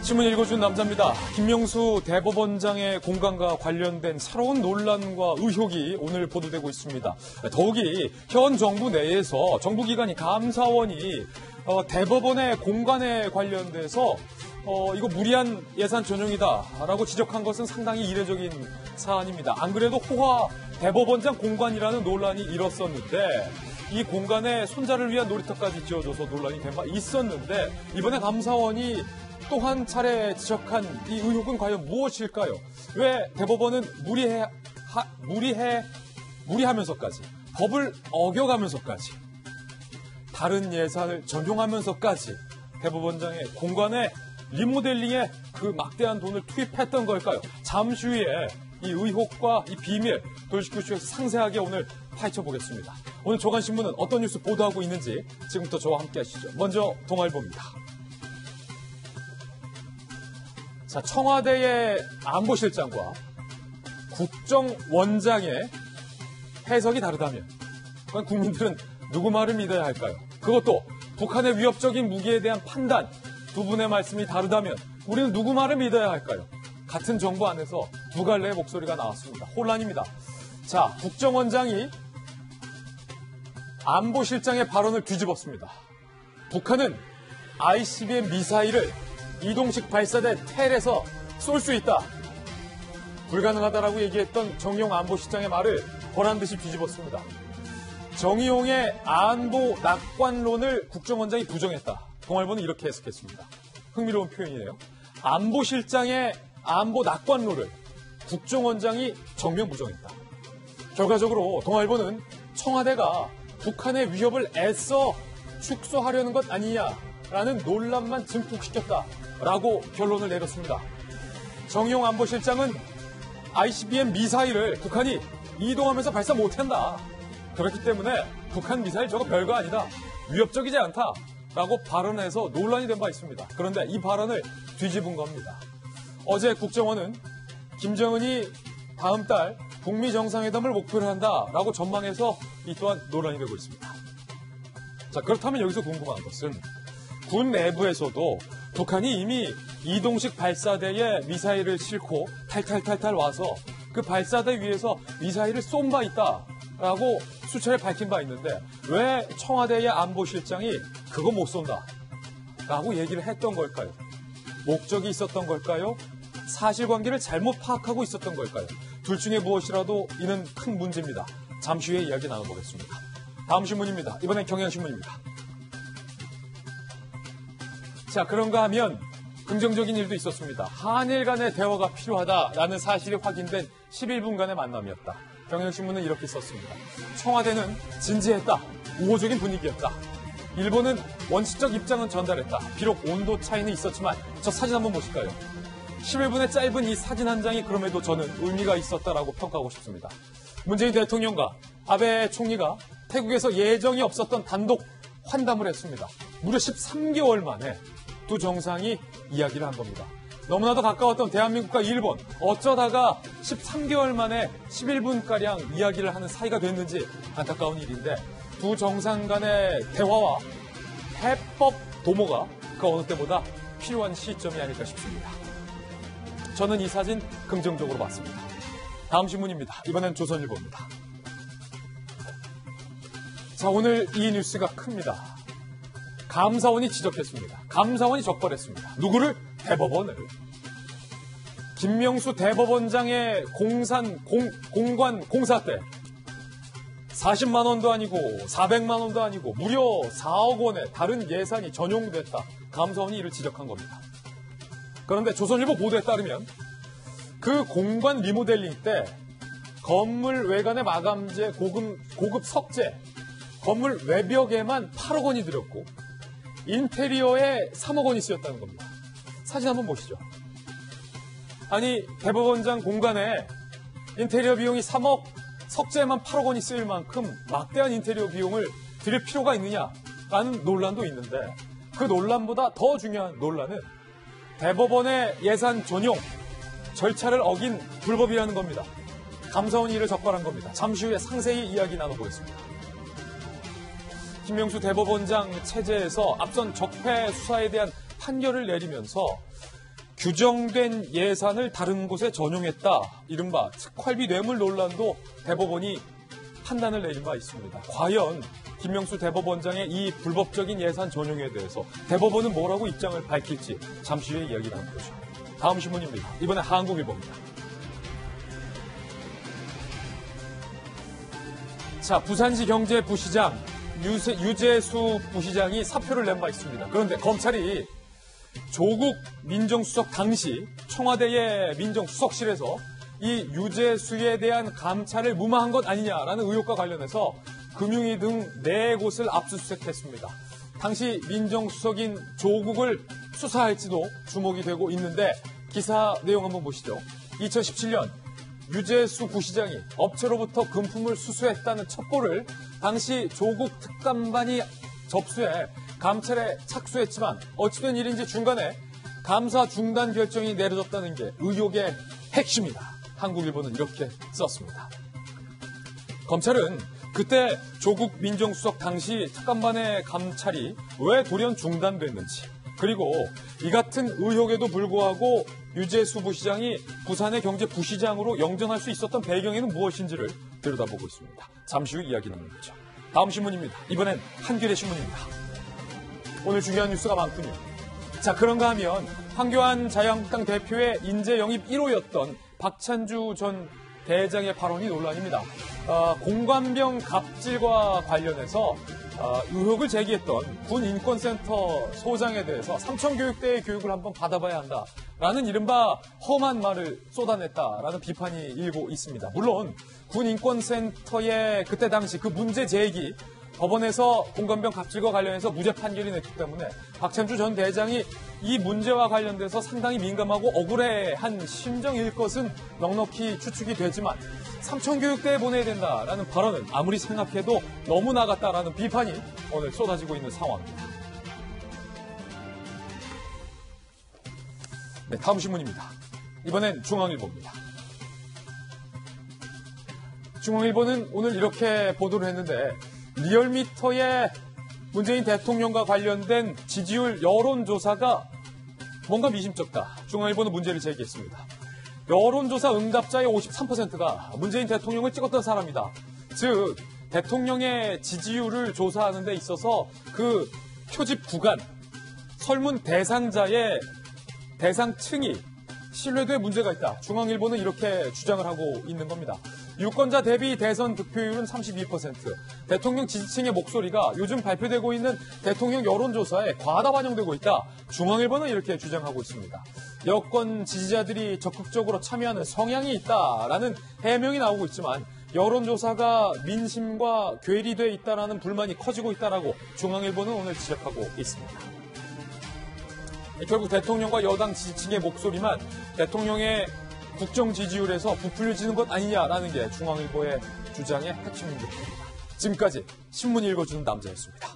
신문 읽어준 남자입니다. 김명수 대법원장의 공간과 관련된 새로운 논란과 의혹이 오늘 보도되고 있습니다. 더욱이 현 정부 내에서 정부기관이 감사원이 대법원의 공간에 관련돼서 이거 무리한 예산 전용이다라고 지적한 것은 상당히 이례적인 사안입니다. 안 그래도 호화 대법원장 공간이라는 논란이 일었었는데 이 공간에 손자를 위한 놀이터까지 지어줘서 논란이 된 바 있었는데 이번에 감사원이 또 한 차례 지적한 이 의혹은 과연 무엇일까요? 왜 대법원은 무리하면서까지 법을 어겨가면서까지 다른 예산을 전용하면서까지 대법원장의 공간에 리모델링에 그 막대한 돈을 투입했던 걸까요? 잠시 후에 이 의혹과 이 비밀 돌직구쇼에서 상세하게 오늘 파헤쳐보겠습니다. 오늘 조간신문은 어떤 뉴스 보도하고 있는지 지금부터 저와 함께 하시죠. 먼저 동아일보입니다. 자, 청와대의 안보실장과 국정원장의 해석이 다르다면 그건 국민들은 누구 말을 믿어야 할까요? 그것도 북한의 위협적인 무기에 대한 판단, 두 분의 말씀이 다르다면 우리는 누구 말을 믿어야 할까요? 같은 정부 안에서 두 갈래의 목소리가 나왔습니다. 혼란입니다. 자, 국정원장이 안보실장의 발언을 뒤집었습니다. 북한은 ICBM 미사일을 이동식 발사대 텔에서 쏠 수 있다. 불가능하다라고 얘기했던 정의용 안보실장의 말을 보란듯이 뒤집었습니다. 정의용의 안보 낙관론을 국정원장이 부정했다. 동아일보는 이렇게 해석했습니다. 흥미로운 표현이네요. 안보실장의 안보 낙관론을 국정원장이 정면 부정했다. 결과적으로 동아일보는 청와대가 북한의 위협을 애써 축소하려는 것 아니냐라는 논란만 증폭시켰다라고 결론을 내렸습니다. 정의용 안보실장은 ICBM 미사일을 북한이 이동하면서 발사 못한다. 그렇기 때문에 북한 미사일 저거 별거 아니다. 위협적이지 않다라고 발언해서 논란이 된 바 있습니다. 그런데 이 발언을 뒤집은 겁니다. 어제 국정원은 김정은이 다음 달 북미 정상회담을 목표로 한다라고 전망해서 이 또한 논란이 되고 있습니다. 자, 그렇다면 여기서 궁금한 것은 군 내부에서도 북한이 이미 이동식 발사대에 미사일을 싣고 탈탈탈탈 와서 그 발사대 위에서 미사일을 쏜 바 있다라고 수차례 밝힌 바 있는데 왜 청와대의 안보실장이 그거 못 쏜다라고 얘기를 했던 걸까요? 목적이 있었던 걸까요? 사실관계를 잘못 파악하고 있었던 걸까요? 둘 중에 무엇이라도 이는 큰 문제입니다. 잠시 후에 이야기 나눠보겠습니다. 다음 신문입니다. 이번엔 경향신문입니다. 자, 그런가 하면 긍정적인 일도 있었습니다. 한일 간의 대화가 필요하다라는 사실이 확인된 11분간의 만남이었다. 경향신문은 이렇게 썼습니다. 청와대는 진지했다. 우호적인 분위기였다. 일본은 원칙적 입장은 전달했다. 비록 온도 차이는 있었지만 저 사진 한번 보실까요? 11분의 짧은 이 사진 한 장이 그럼에도 저는 의미가 있었다라고 평가하고 싶습니다. 문재인 대통령과 아베 총리가 태국에서 예정이 없었던 단독 환담을 했습니다. 무려 13개월 만에 두 정상이 이야기를 한 겁니다. 너무나도 가까웠던 대한민국과 일본, 어쩌다가 13개월 만에 11분가량 이야기를 하는 사이가 됐는지 안타까운 일인데 두 정상 간의 대화와 해법 도모가 그 어느 때보다 필요한 시점이 아닐까 싶습니다. 저는 이 사진 긍정적으로 봤습니다. 다음 신문입니다. 이번엔 조선일보입니다. 자, 오늘 이 뉴스가 큽니다. 감사원이 지적했습니다. 감사원이 적발했습니다. 누구를? 대법원을. 김명수 대법원장의 공관 공사 때 40만 원도 아니고 400만 원도 아니고 무려 4억 원의 다른 예산이 전용됐다. 감사원이 이를 지적한 겁니다. 그런데 조선일보 보도에 따르면 그 공관 리모델링 때 건물 외관의 마감재, 고급 석재, 건물 외벽에만 8억 원이 들었고 인테리어에 3억 원이 쓰였다는 겁니다. 사진 한번 보시죠. 아니, 대법원장 공간에 인테리어 비용이 3억, 석재에만 8억 원이 쓰일 만큼 막대한 인테리어 비용을 들일 필요가 있느냐라는 논란도 있는데 그 논란보다 더 중요한 논란은 대법원의 예산 전용 절차를 어긴 불법이라는 겁니다. 감사원이 이를 적발한 겁니다. 잠시 후에 상세히 이야기 나눠보겠습니다. 김명수 대법원장 체제에서 앞선 적폐 수사에 대한 판결을 내리면서 규정된 예산을 다른 곳에 전용했다. 이른바 특활비 뇌물 논란도 대법원이 판단을 내린 바 있습니다. 과연 김명수 대법원장의 이 불법적인 예산 전용에 대해서 대법원은 뭐라고 입장을 밝힐지 잠시 후에 이야기 나눠보죠. 다음 신문입니다. 이번에 한국일보입니다. 자, 부산시 경제부시장 유재수 부시장이 사표를 낸 바 있습니다. 그런데 검찰이 조국 민정수석 당시 청와대의 민정수석실에서 이 유재수에 대한 감찰을 무마한 것 아니냐라는 의혹과 관련해서 금융위 등 4곳을 압수수색했습니다. 당시 민정수석인 조국을 수사할지도 주목이 되고 있는데 기사 내용 한번 보시죠. 2017년 유재수 부시장이 업체로부터 금품을 수수했다는 첩보를 당시 조국 특감반이 접수해 감찰에 착수했지만 어찌된 일인지 중간에 감사 중단 결정이 내려졌다는 게 의혹의 핵심이다. 한국일보는 이렇게 썼습니다. 검찰은 그때 조국 민정수석 당시 특감반의 감찰이 왜 돌연 중단됐는지, 그리고 이 같은 의혹에도 불구하고 유재수 부시장이 부산의 경제부시장으로 영전할 수 있었던 배경에는 무엇인지를 들여다보고 있습니다. 잠시 후 이야기 나누겠죠. 다음 신문입니다. 이번엔 한겨레 신문입니다. 오늘 중요한 뉴스가 많군요. 자, 그런가 하면 황교안 자유한국당 대표의 인재 영입 1호였던 박찬주 전 대장의 발언이 논란입니다. 공관병 갑질과 관련해서 의혹을 제기했던 군인권센터 소장에 대해서 삼청교육대의 교육을 한번 받아봐야 한다라는 이른바 험한 말을 쏟아냈다라는 비판이 일고 있습니다. 물론 군인권센터의 그때 당시 그 문제 제기, 법원에서 공관병 갑질과 관련해서 무죄 판결이 냈기 때문에 박찬주 전 대장이 이 문제와 관련돼서 상당히 민감하고 억울해한 심정일 것은 넉넉히 추측이 되지만 삼청교육대에 보내야 된다라는 발언은 아무리 생각해도 너무 나갔다라는 비판이 오늘 쏟아지고 있는 상황입니다. 네, 다음 신문입니다. 이번엔 중앙일보입니다. 중앙일보는 오늘 이렇게 보도를 했는데 리얼미터의 문재인 대통령과 관련된 지지율 여론조사가 뭔가 미심쩍다. 중앙일보는 문제를 제기했습니다. 여론조사 응답자의 53%가 문재인 대통령을 찍었던 사람이다. 즉 대통령의 지지율을 조사하는 데 있어서 그 표집 구간, 설문 대상자의 대상층이 신뢰도에 문제가 있다. 중앙일보는 이렇게 주장을 하고 있는 겁니다. 유권자 대비 대선 득표율은 32%. 대통령 지지층의 목소리가 요즘 발표되고 있는 대통령 여론조사에 과다 반영되고 있다. 중앙일보는 이렇게 주장하고 있습니다. 여권 지지자들이 적극적으로 참여하는 성향이 있다라는 해명이 나오고 있지만 여론조사가 민심과 괴리돼 있다라는 불만이 커지고 있다라고 중앙일보는 오늘 지적하고 있습니다. 결국 대통령과 여당 지지층의 목소리만 대통령의 국정 지지율에서 부풀려지는 것 아니냐라는 게 중앙일보의 주장의 핵심입니다. 지금까지 신문 읽어주는 남자였습니다.